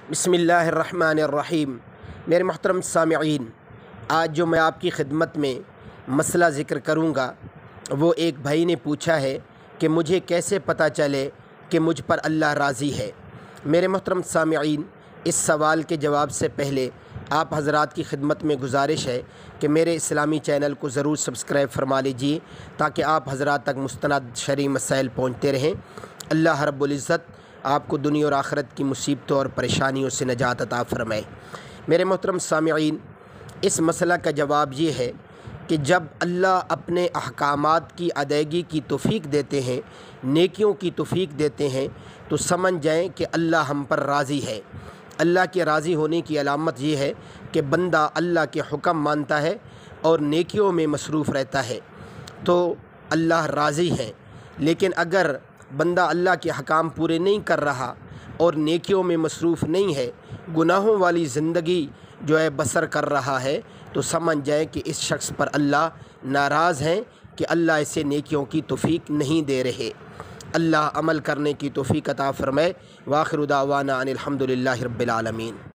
बिस्मिल्लाहिर्रहमानिर्रहीम। मेरे मोहतरम सामिईन, आज जो मैं आपकी खिदमत में मसला ज़िक्र करूँगा वो एक भाई ने पूछा है कि मुझे कैसे पता चले कि मुझ पर अल्लाह राज़ी है। मेरे मोहतरम सामिईन, इस सवाल के जवाब से पहले आप हज़रात की खिदमत में गुजारिश है कि मेरे इस्लामी चैनल को ज़रूर सब्सक्राइब फरमा लीजिए ताकि आप हज़रात तक मुस्तनद शरई मसाइल पहुँचते रहें। अल्लाह रब्बुल इज़्ज़त आपको दुनिया और आखिरत की मुसीबतों और परेशानियों से नजात अता फ़रमाए। मेरे मोहतरम सामिईन, इस मसला का जवाब ये है कि जब अल्लाह अपने अहकामात की अदायगी की तौफ़ीक देते हैं, नेकियों की तौफ़ीक देते हैं, तो समझ जाएं कि अल्लाह हम पर राज़ी है। अल्लाह के राज़ी होने की अलामत ये है कि बंदा अल्लाह के हुक्म मानता है और नेकियों में मसरूफ़ रहता है, तो अल्लाह राज़ी हैं। लेकिन अगर बंदा अल्लाह के अहकाम पूरे नहीं कर रहा और नेकियों में मसरूफ़ नहीं है, गुनाहों वाली ज़िंदगी जो है बसर कर रहा है, तो समझ जाए कि इस शख्स पर अल्लाह नाराज़ हैं कि अल्लाह इसे नेकियों की तौफ़ीक नहीं दे रहे। अल्लाह अमल करने की तौफ़ीक अता फ़रमाए। व आखिरु दावाना अनिल हम्दुलिल्लाहि रब्बिल आलमीन।